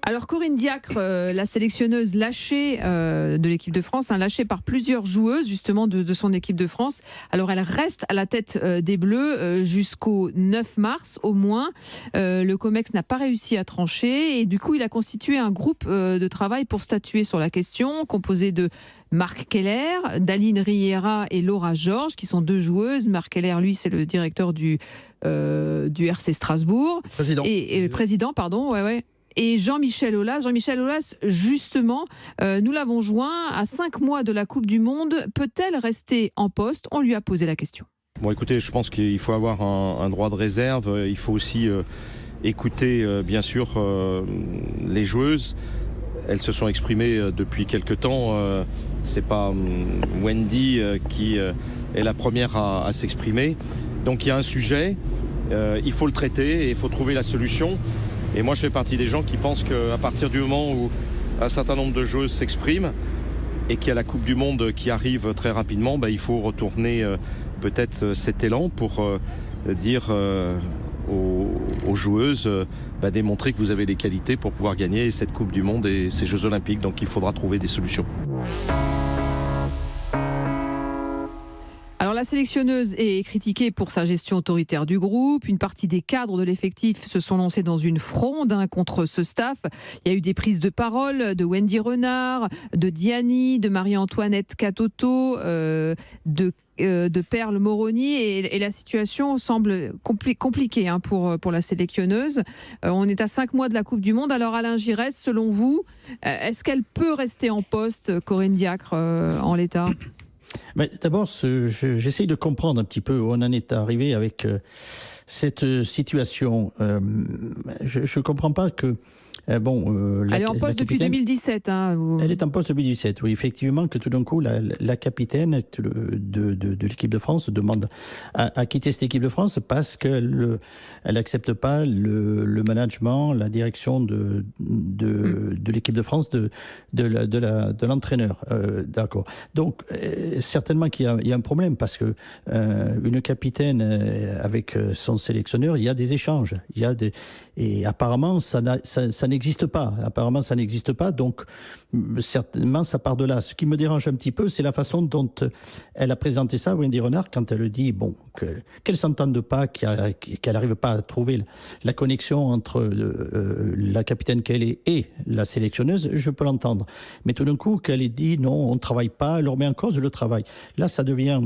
Alors Corinne Diacre, la sélectionneuse lâchée de l'équipe de France, lâchée par plusieurs joueuses justement de son équipe de France. Alors elle reste à la tête des Bleus jusqu'au 9 mars au moins. Le COMEX n'a pas réussi à trancher et du coup il a constitué un groupe de travail pour statuer sur la question, composé de Marc Keller, Daline Riera et Laura Georges, qui sont deux joueuses. Marc Keller, lui, c'est le directeur du RC Strasbourg. Président, pardon, ouais. Et Jean-Michel Aulas. Jean-Michel Aulas, justement, nous l'avons joint à 5 mois de la Coupe du Monde. Peut-elle rester en poste ? On lui a posé la question. Bon, écoutez, je pense qu'il faut avoir un droit de réserve. Il faut aussi écouter, bien sûr, les joueuses. Elles se sont exprimées depuis quelque temps. C'est pas Wendy qui est la première à s'exprimer. Donc il y a un sujet, il faut le traiter et il faut trouver la solution. Et moi, je fais partie des gens qui pensent qu'à partir du moment où un certain nombre de joueuses s'expriment et qu'il y a la Coupe du Monde qui arrive très rapidement, il faut retourner peut-être cet élan pour dire aux joueuses, démontrer que vous avez les qualités pour pouvoir gagner cette Coupe du Monde et ces Jeux Olympiques. Donc il faudra trouver des solutions. Alors la sélectionneuse est critiquée pour sa gestion autoritaire du groupe. Une partie des cadres de l'effectif se sont lancés dans une fronde contre ce staff. Il y a eu des prises de parole de Wendy Renard, de Diani, de Marie-Antoinette Catoto, de Perle Moroni et la situation semble compliquée pour la sélectionneuse. On est à 5 mois de la Coupe du Monde. Alors Alain Giresse, selon vous, est-ce qu'elle peut rester en poste, Corinne Diacre, en l'état ? Mais d'abord, j'essaye de comprendre un petit peu où on en est arrivé avec cette situation. Je ne comprends pas que... elle est en poste depuis 2017. Elle est en poste depuis 2017, oui. Effectivement, que tout d'un coup, la capitaine de l'équipe de France demande à quitter cette équipe de France parce qu'elle n'accepte pas le management, la direction de l'équipe de France, de l'entraîneur. D'accord. Donc, certainement qu'il y a un problème parce que une capitaine avec son sélectionneur, il y a des échanges. Et apparemment, ça n'existe pas. Apparemment, ça n'existe pas. Donc, certainement, ça part de là. Ce qui me dérange un petit peu, c'est la façon dont elle a présenté ça, Wendy Renard, quand elle dit qu'elle s'entende pas, qu'elle n'arrive pas à trouver la connexion entre la capitaine qu'elle est et la sélectionneuse. Je peux l'entendre. Mais tout d'un coup, qu'elle ait dit non, on ne travaille pas, elle remet en cause le travail. Là, ça devient...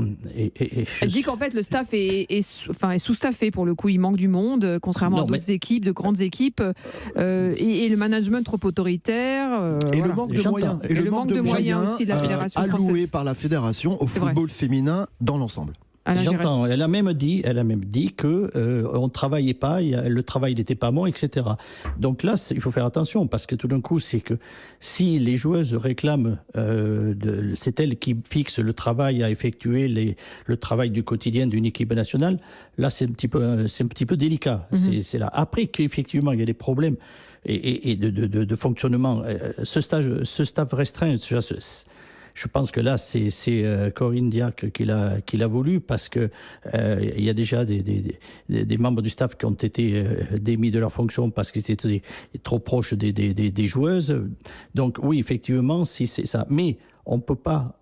Elle dit qu'en fait, le staff est sous-staffé pour le coup. Il manque du monde, contrairement à d'autres équipes, de grandes équipes. Et le management trop autoritaire. Et le manque de moyens. Et le manque de moyens aussi de la Fédération française. Alloué par la Fédération au football féminin dans l'ensemble. J'entends. Elle a même dit que on travaillait pas, le travail n'était pas bon, etc. Donc là, il faut faire attention parce que tout d'un coup, c'est que si les joueuses réclament, c'est elles qui fixent le travail à effectuer, le travail du quotidien d'une équipe nationale. Là, c'est un petit peu délicat. Mm-hmm. C'est là. Après qu'effectivement, il y a des problèmes et de fonctionnement. Ce staff restreint. Je pense que là, c'est Corinne Diacre qui l'a voulu parce que il y a déjà des membres du staff qui ont été démis de leur fonction parce qu'ils étaient trop proches des joueuses. Donc oui, effectivement, si c'est ça. Mais on peut pas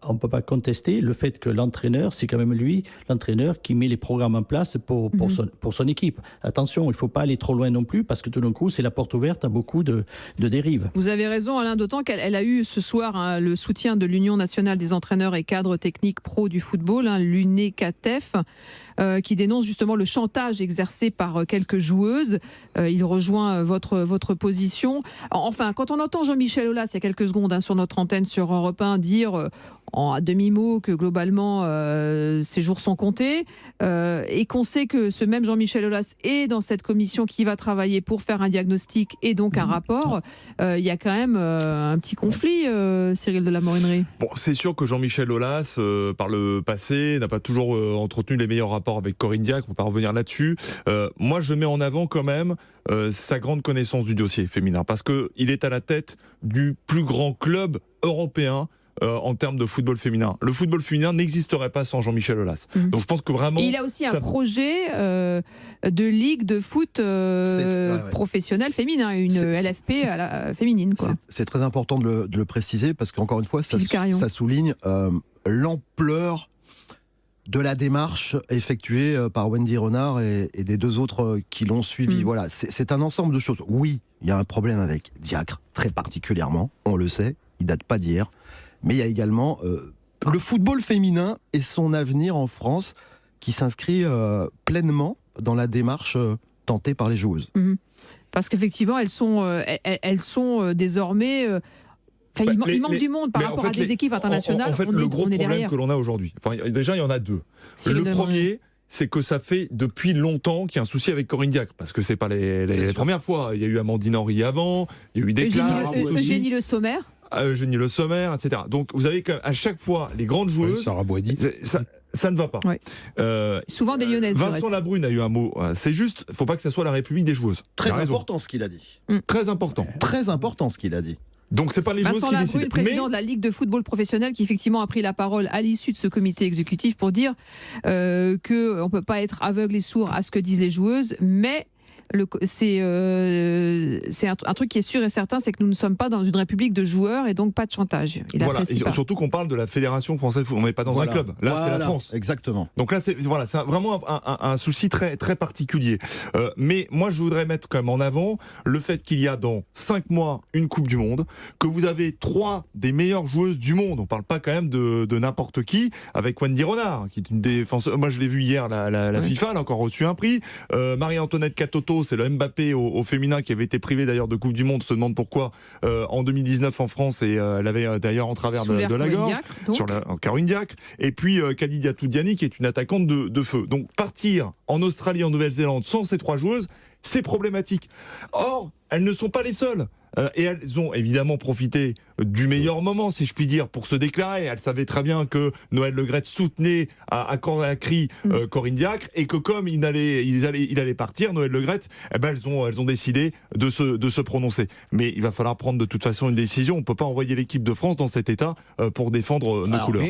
contester le fait que l'entraîneur, c'est quand même lui, l'entraîneur, qui met les programmes en place pour son équipe. Attention, il ne faut pas aller trop loin non plus, parce que tout d'un coup, c'est la porte ouverte à beaucoup de dérives. Vous avez raison, Alain, d'autant qu'elle a eu ce soir le soutien de l'Union nationale des entraîneurs et cadres techniques pro du football, l'UNECATEF, qui dénonce justement le chantage exercé par quelques joueuses. Il rejoint votre position. Enfin, quand on entend Jean-Michel Aulas, il y a quelques secondes sur notre antenne sur Europe 1, dire à demi-mot que globalement ces jours sont comptés et qu'on sait que ce même Jean-Michel Aulas est dans cette commission qui va travailler pour faire un diagnostic et donc un rapport, il y a quand même un petit conflit, Cyril de la Morinerie. Bon, c'est sûr que Jean-Michel Aulas, par le passé, n'a pas toujours entretenu les meilleurs rapports avec Corinne Diacre, on ne va pas revenir là-dessus. Moi, je mets en avant quand même sa grande connaissance du dossier féminin, parce qu'il est à la tête du plus grand club européen en termes de football féminin. Le football féminin n'existerait pas sans Jean-Michel Aulas. Donc je pense que vraiment... Et il a aussi un projet de ligue de foot professionnel féminin, une LFP à la féminine. C'est très important de le préciser parce qu'encore une fois, ça souligne l'ampleur de la démarche effectuée par Wendy Renard et des deux autres qui l'ont suivi. Voilà, c'est un ensemble de choses. Oui, il y a un problème avec Diacre, très particulièrement, on le sait, il date pas d'hier, mais il y a également le football féminin et son avenir en France qui s'inscrit pleinement dans la démarche tentée par les joueuses. Parce qu'effectivement, elles sont désormais... il manque du monde par rapport à des équipes internationales. En fait, le gros problème que l'on a aujourd'hui, déjà, il y en a deux. Le premier, c'est que ça fait depuis longtemps qu'il y a un souci avec Corinne Diacre, parce que c'est pas les premières fois. Il y a eu Amandine Henry avant, il y a eu des Eugénie Le Sommer. Eugénie Le Sommer, etc. Donc vous avez à chaque fois les grandes joueuses. Sarah Boidi. Ça ne va pas. Ouais. Souvent des Lyonnaises. Vincent Labrune a eu un mot. C'est juste, il ne faut pas que ça soit la République des joueuses. Très important ce qu'il a dit. Très important. Très important ce qu'il a dit. Donc c'est pas les joueuses qui décident. Vincent Labrune, président de la Ligue de football professionnel, qui effectivement a pris la parole à l'issue de ce comité exécutif pour dire qu'on ne peut pas être aveugle et sourd à ce que disent les joueuses, mais c'est un truc qui est sûr et certain, c'est que nous ne sommes pas dans une république de joueurs et donc pas de chantage. Voilà, et surtout qu'on parle de la Fédération française de football, on n'est pas dans un club. Là, c'est la France. Exactement. Donc là, c'est vraiment un souci très, très particulier. Mais moi, je voudrais mettre quand même en avant le fait qu'il y a dans 5 mois une Coupe du Monde, que vous avez 3 des meilleures joueuses du monde. On ne parle pas quand même de n'importe qui, avec Wendy Renard, qui est une défenseuse. Moi, je l'ai vu hier, la FIFA, elle a encore reçu un prix. Marie-Antoinette Katoto, c'est le Mbappé au féminin qui avait été privé d'ailleurs de Coupe du Monde, on se demande pourquoi, en 2019 en France, et elle avait d'ailleurs en travers de la gorge, en Corinne Diacre. Et puis Khadija Toudiani qui est une attaquante de feu. Donc partir en Australie, en Nouvelle-Zélande sans ces 3 joueuses, c'est problématique. Or, elles ne sont pas les seules. Et elles ont évidemment profité du meilleur moment, si je puis dire, pour se déclarer. Elles savaient très bien que Noël Le Graët soutenait à corps et à cri Corinne Diacre, et que comme il allait partir, Noël Le Graët, elles ont décidé de se prononcer. Mais il va falloir prendre de toute façon une décision. On ne peut pas envoyer l'équipe de France dans cet état pour défendre nos couleurs.